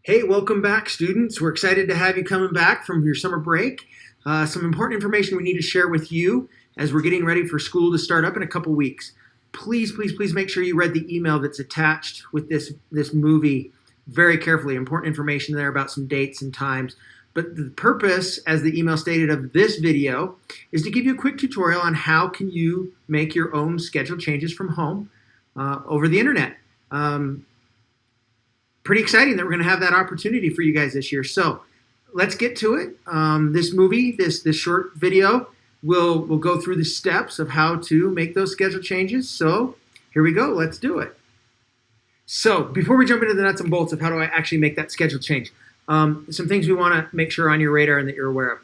Hey, welcome back, students. We're excited to have you coming back from your summer break. Some important information we need to share with you as we're getting ready for school to start up in a couple weeks. Please make sure you read the email that's attached with this movie very carefully. Important information there about some dates and times. But the purpose, as the email stated, of this video is to give you a quick tutorial on how can you make your own schedule changes from home over the internet. Pretty exciting that we're going to have that opportunity for you guys this year. So let's get to it. This movie, this short video, will go through the steps of how to make those schedule changes. So here we go. Let's do it. So before we jump into the nuts and bolts of how do I actually make that schedule change, some things we want to make sure on your radar and that you're aware of.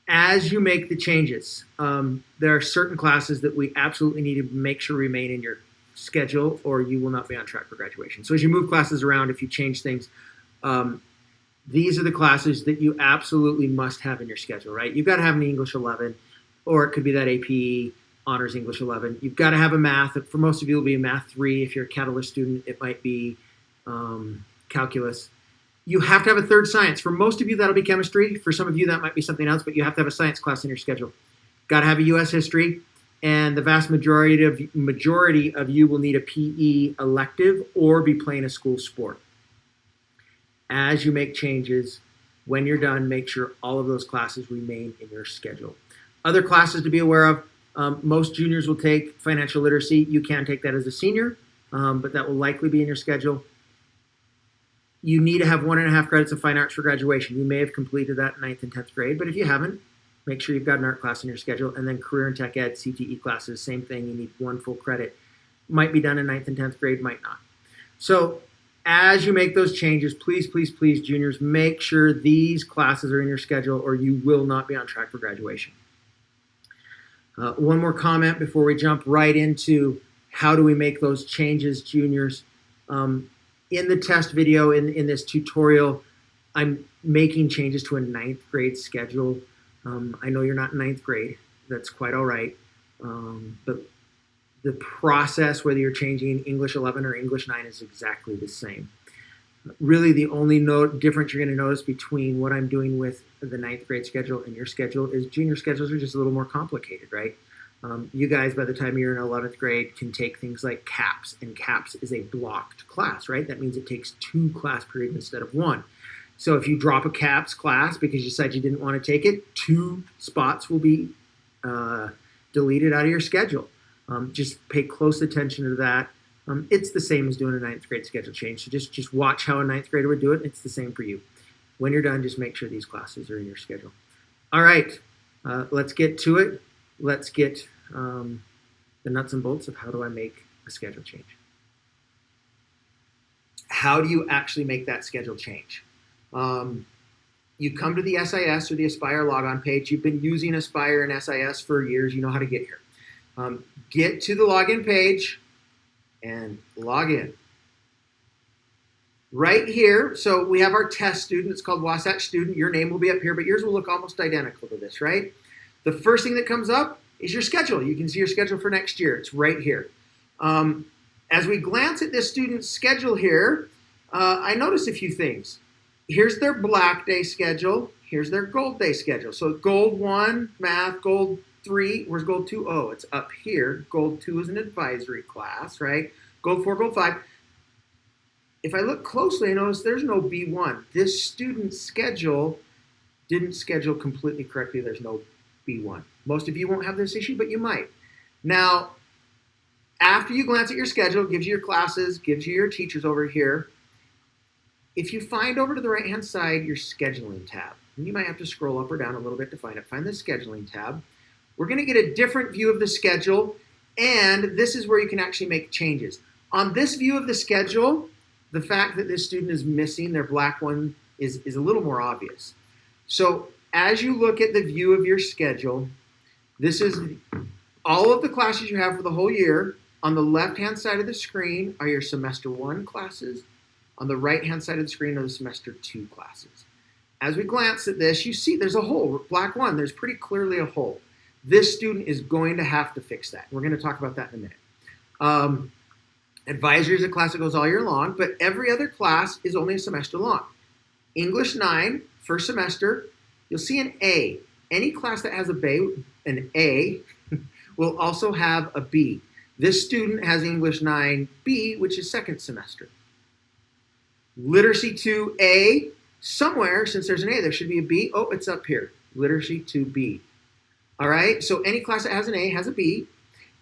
As you make the changes, there are certain classes that we absolutely need to make sure remain in your schedule or you will not be on track for graduation. So as you move classes around, if you change things, these are the classes that you absolutely must have in your schedule, right? You've got to have an English 11, or it could be that AP Honors English 11. You've got to have a math. For most of you, it'll be a math 3. If you're a Catalyst student, it might be calculus. You have to have a third science. For most of you, that'll be chemistry. For some of you, that might be something else, but you have to have a science class in your schedule. Got to have a U.S. history. And the vast majority of you will need a PE elective or be playing a school sport. As you make changes, when you're done, make sure all of those classes remain in your schedule. Other classes to be aware of, most juniors will take financial literacy. You can take that as a senior, but that will likely be in your schedule. You need to have 1.5 credits of fine arts for graduation. You may have completed that in 9th and 10th grade, but if you haven't, make sure you've got an art class in your schedule. And then career and tech ed, CTE classes, same thing. You need 1 full credit. Might be done in 9th and 10th grade, might not. So as you make those changes, please, juniors, make sure these classes are in your schedule or you will not be on track for graduation. One more comment before we jump right into how do we make those changes, juniors. In the test video, in this tutorial, I'm making changes to a 9th grade schedule. I know you're not in 9th grade. That's quite all right. But the process, whether you're changing English 11 or English 9, is exactly the same. Really, the only difference you're going to notice between what I'm doing with the 9th grade schedule and your schedule is junior schedules are just a little more complicated, right? You guys, by the time you're in 11th grade, can take things like CAPS, and CAPS is a blocked class, right? That means it takes 2 class periods instead of 1. So if you drop a CAPS class because you said you didn't want to take it, 2 spots will be deleted out of your schedule. Just pay close attention to that. It's the same as doing a 9th grade schedule change. So just watch how a 9th grader would do it. It's the same for you. When you're done, just make sure these classes are in your schedule. All right, let's get to it. Let's get the nuts and bolts of how do I make a schedule change. How do you actually make that schedule change? You come to the SIS or the Aspire logon page. You've been using Aspire and SIS for years. You know how to get here. Get to the login page and log in. Right here, so we have our test student. It's called Wasatch Student. Your name will be up here, but yours will look almost identical to this, right? The first thing that comes up is your schedule. You can see your schedule for next year. It's right here. As we glance at this student's schedule here, I notice a few things. Here's their black day schedule. Here's their gold day schedule. So gold 1, math, gold 3, where's gold 2? Oh, it's up here. Gold 2 is an advisory class, right? Gold 4, gold 5. If I look closely, I notice there's no B1. This student's schedule didn't schedule completely correctly. There's no B1. Most of you won't have this issue, but you might. Now, after you glance at your schedule, it gives you your classes, gives you your teachers over here. If you find over to the right-hand side your scheduling tab, and you might have to scroll up or down a little bit to find it, find the scheduling tab. We're going to get a different view of the schedule, and this is where you can actually make changes. On this view of the schedule, the fact that this student is missing their black one is a little more obvious. So as you look at the view of your schedule, this is all of the classes you have for the whole year. On the left-hand side of the screen are your semester 1 classes. On the right-hand side of the screen are the semester 2 classes. As we glance at this, you see there's a hole, black 1. There's pretty clearly a hole. This student is going to have to fix that. We're going to talk about that in a minute. Advisory is a class that goes all year long, but every other class is only a semester long. English 9, first semester, you'll see an A. Any class that has an A will also have a B. This student has English 9B, which is second semester. Literacy 2A, somewhere, since there's an A, there should be a B. Oh, it's up here. Literacy 2B. All right, so any class that has an A has a B.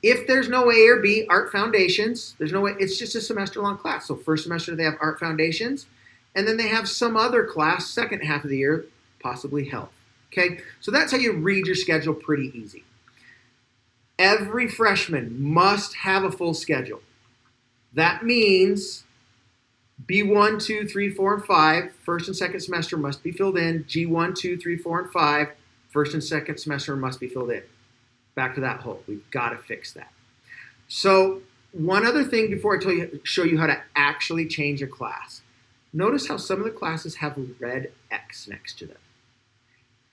If there's no A or B, Art Foundations, there's no way, it's just a semester-long class. So first semester they have Art Foundations, and then they have some other class, second half of the year, possibly Health. Okay, so that's how you read your schedule pretty easy. Every freshman must have a full schedule. That means B1, 2, 3, 4, and 5, first and second semester must be filled in. G1, 2, 3, 4, and 5, first and second semester must be filled in. Back to that hole. We've got to fix that. So one other thing before I show you how to actually change a class. Notice how some of the classes have a red X next to them.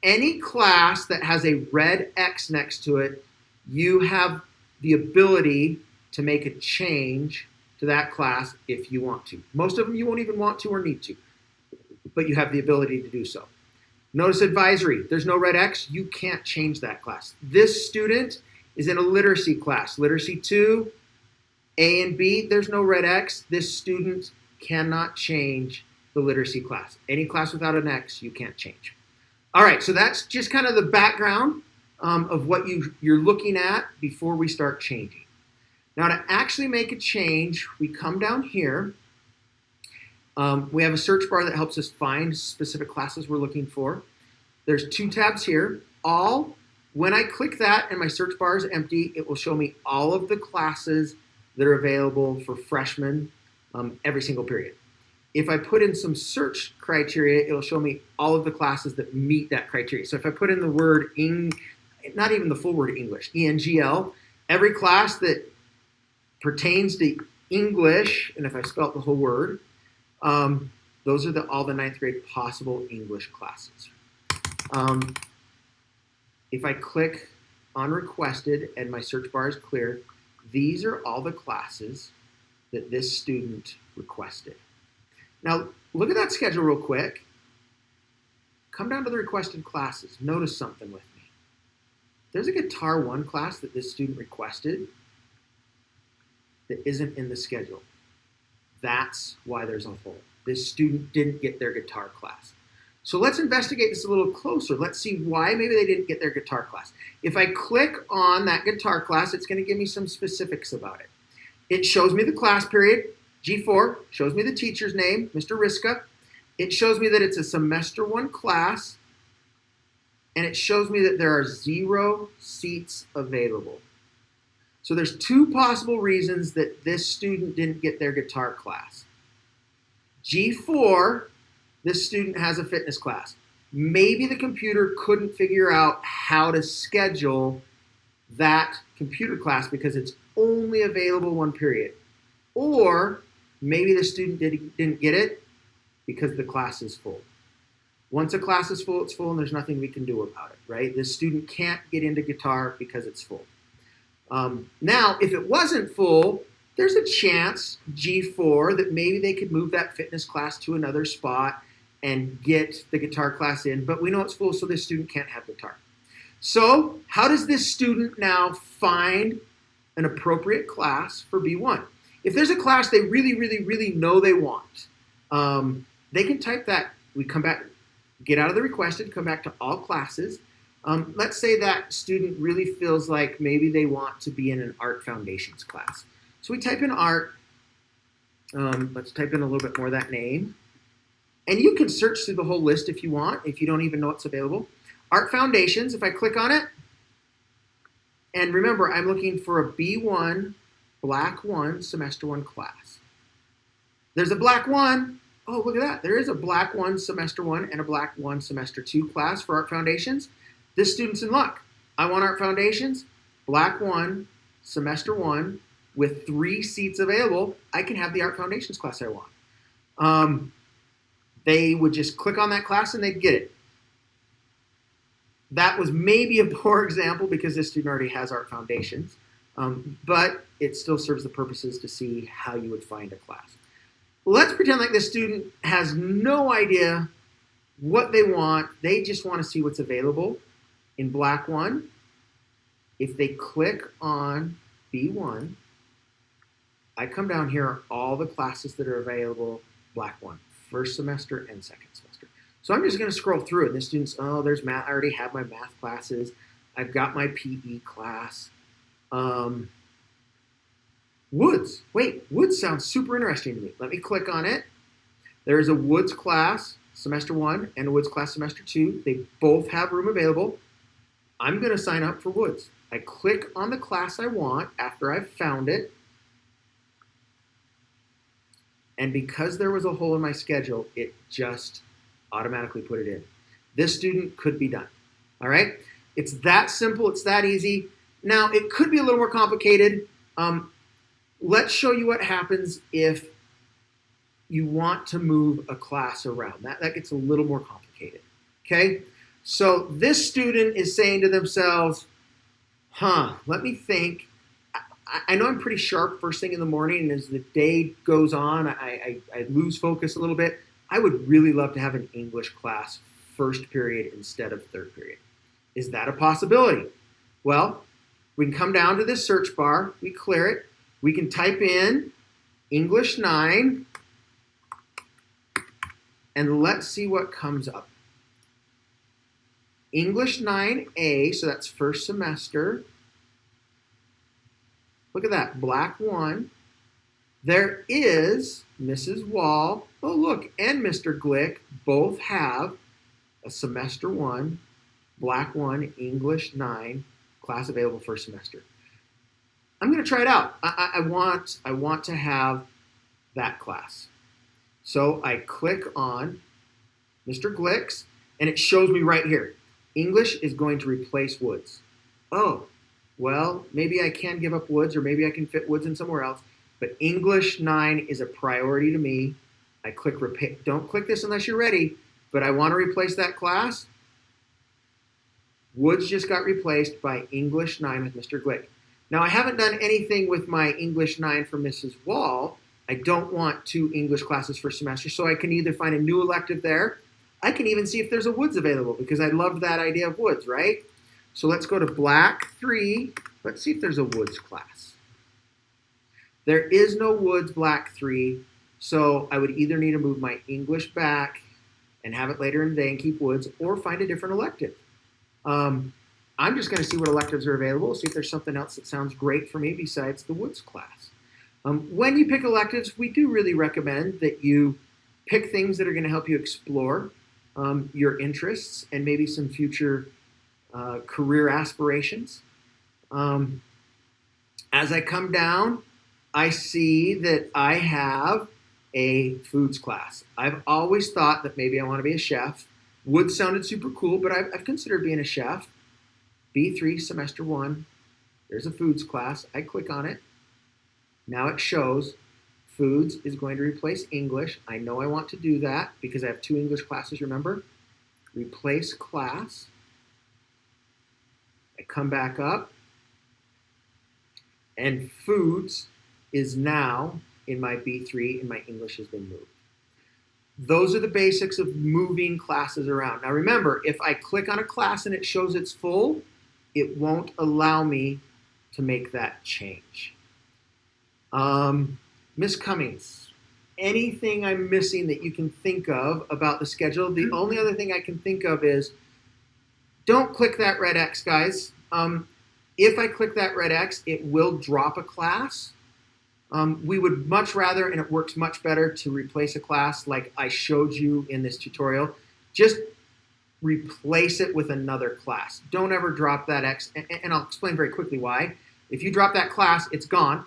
Any class that has a red X next to it, you have the ability to make a change to that class if you want to. Most of them you won't even want to or need to, but you have the ability to do so. Notice advisory. There's no red X. You can't change that class. This student is in a literacy class. Literacy 2, A and B, there's no red X. This student cannot change the literacy class. Any class without an X, you can't change. All right, so that's just kind of the background of what you're looking at before we start changing. Now to actually make a change, we come down here. We have a search bar that helps us find specific classes we're looking for. There's 2 tabs here. All, when I click that and my search bar is empty, it will show me all of the classes that are available for freshmen every single period. If I put in some search criteria, it'll show me all of the classes that meet that criteria. So if I put in the word, not even the full word English, ENGL, every class that pertains to English, and if I spelled the whole word, those are all the 9th grade possible English classes. If I click on requested and my search bar is clear, these are all the classes that this student requested. Now, look at that schedule real quick. Come down to the requested classes. Notice something with me. There's a Guitar 1 class that this student requested that isn't in the schedule. That's why there's a hole. This student didn't get their guitar class. So let's investigate this a little closer. Let's see why maybe they didn't get their guitar class. If I click on that guitar class, it's going to give me some specifics about it. It shows me the class period, G4, shows me the teacher's name, Mr. Riska. It shows me that it's a semester 1 class, and it shows me that there are 0 seats available. So there's 2 possible reasons that this student didn't get their guitar class. G4, this student has a fitness class. Maybe the computer couldn't figure out how to schedule that computer class because it's only available 1 period. Or maybe the student didn't get it because the class is full. Once a class is full, it's full and there's nothing we can do about it, right? This student can't get into guitar because it's full. Now, if it wasn't full, there's a chance, G4, that maybe they could move that fitness class to another spot and get the guitar class in, but we know it's full, so this student can't have guitar. So how does this student now find an appropriate class for B1? If there's a class they really, really, really know they want, they can type that. We come back, get out of the requested, come back to all classes. Let's say that student really feels like maybe they want to be in an Art Foundations class. So we type in art. Let's type in a little bit more of that name. And you can search through the whole list if you want, if you don't even know it's available. Art Foundations, if I click on it, and remember, I'm looking for a B1, Black 1, Semester 1 class. There's a Black 1. Oh, look at that. There is a Black 1, Semester 1, and a Black 1, Semester 2 class for Art Foundations. This student's in luck. I want Art Foundations, Black 1, Semester 1, with 3 seats available. I can have the Art Foundations class I want. They would just click on that class and they'd get it. That was maybe a poor example because this student already has Art Foundations, but it still serves the purposes to see how you would find a class. Let's pretend like this student has no idea what they want. They just want to see what's available in Black 1. If they click on B1, I come down here are all the classes that are available Black 1, first semester and second semester. So I'm just going to scroll through it. The students, there's math. I already have my math classes. I've got my PE class. Woods. Wait, Woods sounds super interesting to me. Let me click on it. There's a Woods class, semester 1, and a Woods class, semester 2. They both have room available. I'm going to sign up for Woods. I click on the class I want after I've found it. And because there was a hole in my schedule, it just automatically put it in. This student could be done. All right? It's that simple. It's that easy. Now, it could be a little more complicated. Let's show you what happens if you want to move a class around. That gets a little more complicated. Okay? So this student is saying to themselves, let me think. I know I'm pretty sharp first thing in the morning, and as the day goes on, I lose focus a little bit. I would really love to have an English class first period instead of third period. Is that a possibility? Well, we can come down to this search bar. We clear it. We can type in English 9, and let's see what comes up. English 9A, so that's first semester. Look at that, Black 1. There is Mrs. Wall. Oh, look, and Mr. Glick both have a semester 1, Black 1, English 9 class available first semester. I'm going to try it out. I want to have that class. So I click on Mr. Glick's, and it shows me right here. English is going to replace Woods. Oh, well, maybe I can give up Woods, or maybe I can fit Woods in somewhere else. But English 9 is a priority to me. I click repeat. Don't click this unless you're ready, but I want to replace that class. Woods just got replaced by English 9 with Mr. Glick. Now, I haven't done anything with my English 9 for Mrs. Wall. I don't want 2 English classes for semester, so I can either find a new elective there. I can even see if there's a Woods available because I loved that idea of Woods, right? So let's go to Black 3. Let's see if there's a Woods class. There is no Woods Black 3, so I would either need to move my English back and have it later in the day and keep Woods, or find a different elective. I'm just going to see what electives are available, see if there's something else that sounds great for me besides the Woods class. When you pick electives, we do really recommend that you pick things that are going to help you explore your interests and maybe some future career aspirations. As I come down, I see that I have a foods class. I've always thought that maybe I want to be a chef. Wood sounded super cool, but I've considered being a chef. B3, semester 1, there's a foods class. I click on it. Now it shows foods is going to replace English. I know I want to do that because I have 2 English classes, remember? Replace class. I come back up, and foods is now in my B3, and my English has been moved. Those are the basics of moving classes around. Now remember, if I click on a class and it shows it's full, it won't allow me to make that change. Miss Cummings, anything I'm missing that you can think of about the schedule? The only other thing I can think of is, don't click that red X, guys. If I click that red X, it will drop a class. We would much rather, and it works much better, to replace a class like I showed you in this tutorial. Just replace it with another class. Don't ever drop that X, and I'll explain very quickly why. If you drop that class, it's gone,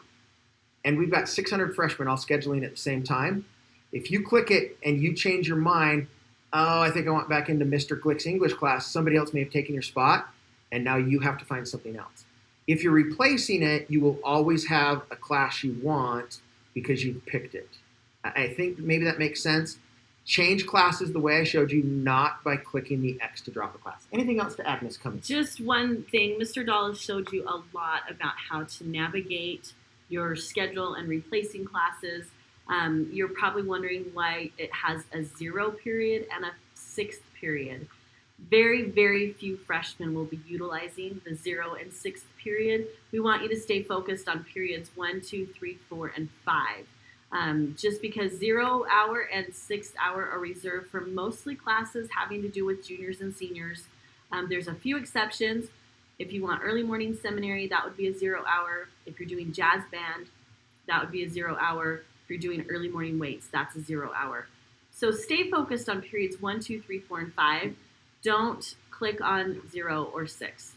and we've got 600 freshmen all scheduling at the same time. If you click it and you change your mind, oh, I think I want back into Mr. Glick's English class, somebody else may have taken your spot, and now you have to find something else. If you're replacing it, you will always have a class you want because you picked it. I think maybe that makes sense. Change classes the way I showed you, not by clicking the X to drop a class. Anything else to add, Ms. Cummings? Just one thing. Mr. Dawes showed you a lot about how to navigate your schedule and replacing classes. You're probably wondering why it has a 0 period and a 6th period. Very, very few freshmen will be utilizing the 0 and 6th period. We want you to stay focused on periods 1, 2, 3, 4, and 5. Just because 0 hour and 6th hour are reserved for mostly classes having to do with juniors and seniors. There's a few exceptions. If you want early morning seminary, that would be a 0 hour. If you're doing jazz band, that would be a 0 hour. If you're doing early morning weights, that's a 0 hour. So stay focused on periods 1, 2, 3, 4, and 5. Don't click on 0 or 6.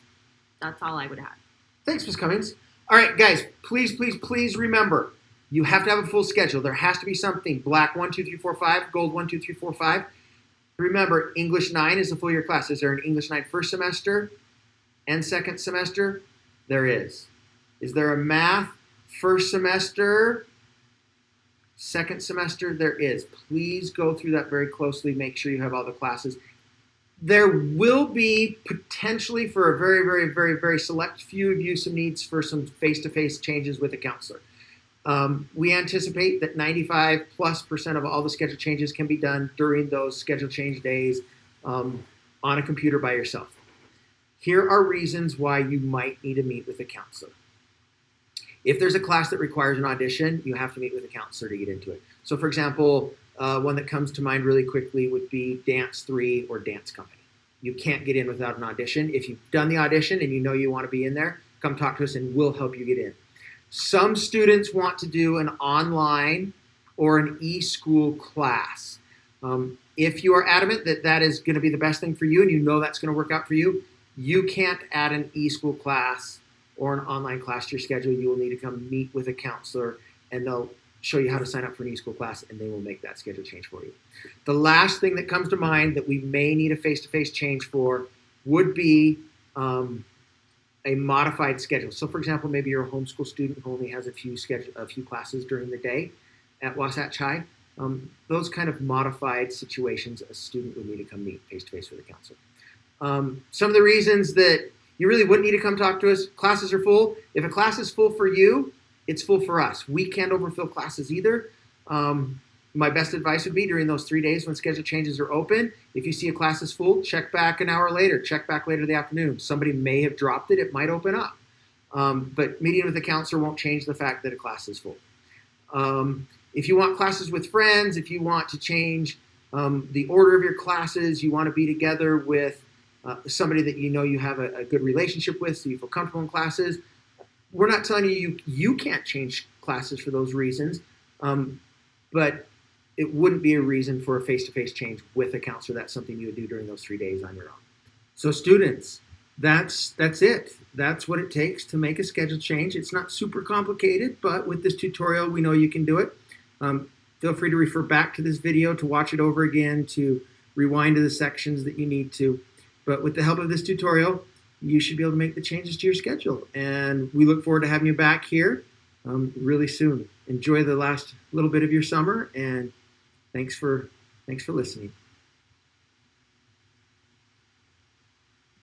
That's all I would add. Thanks, Ms. Cummings. All right, guys, please remember, you have to have a full schedule. There has to be something. Black 1, 2, 3, 4, 5. Gold 1, 2, 3, 4, 5. Remember, English 9 is a full year class. Is there an English 9 first semester and second semester? There is. Is there a math first semester, second semester? There is. Please go through that very closely. Make sure you have all the classes. There will be potentially, for a very, very, very, very select few of you, some needs for some face-to-face changes with a counselor. We anticipate that 95+% of all the schedule changes can be done during those schedule change days on a computer by yourself. Here are reasons why you might need to meet with a counselor. If there's a class that requires an audition, you have to meet with a counselor to get into it. So, for example, one that comes to mind really quickly would be Dance 3 or Dance Company. You can't get in without an audition. If you've done the audition and you know you want to be in there, come talk to us and we'll help you get in. Some students want to do an online or an e-school class. If you are adamant that that is going to be the best thing for you and you know that's going to work out for you, you can't add an e-school class or an online class to your schedule. You will need to come meet with a counselor and they'll show you how to sign up for an e-school class and they will make that schedule change for you. The last thing that comes to mind that we may need a face-to-face change for would be a modified schedule. So, for example, maybe you're a homeschool student who only has a few classes during the day at Wasatch High. Those kind of modified situations, a student would need to come meet face-to-face with a counselor. Some of the reasons that you really wouldn't need to come talk to us, classes are full. If a class is full for you, it's full for us. We can't overfill classes either. My best advice would be during those 3 days when schedule changes are open, if you see a class is full, check back an hour later, check back later in the afternoon. Somebody may have dropped it. It might open up. But meeting with a counselor won't change the fact that a class is full. If you want classes with friends, if you want to change the order of your classes, you want to be together with somebody that you know you have a good relationship with so you feel comfortable in classes, we're not telling you can't change classes for those reasons, but it wouldn't be a reason for a face-to-face change with a counselor. That's something you would do during those 3 days on your own. So students, that's it. That's what it takes to make a schedule change. It's not super complicated, but with this tutorial, we know you can do it. Feel free to refer back to this video to watch it over again, to rewind to the sections that you need to. But with the help of this tutorial, you should be able to make the changes to your schedule. And we look forward to having you back here really soon. Enjoy the last little bit of your summer, and thanks for listening.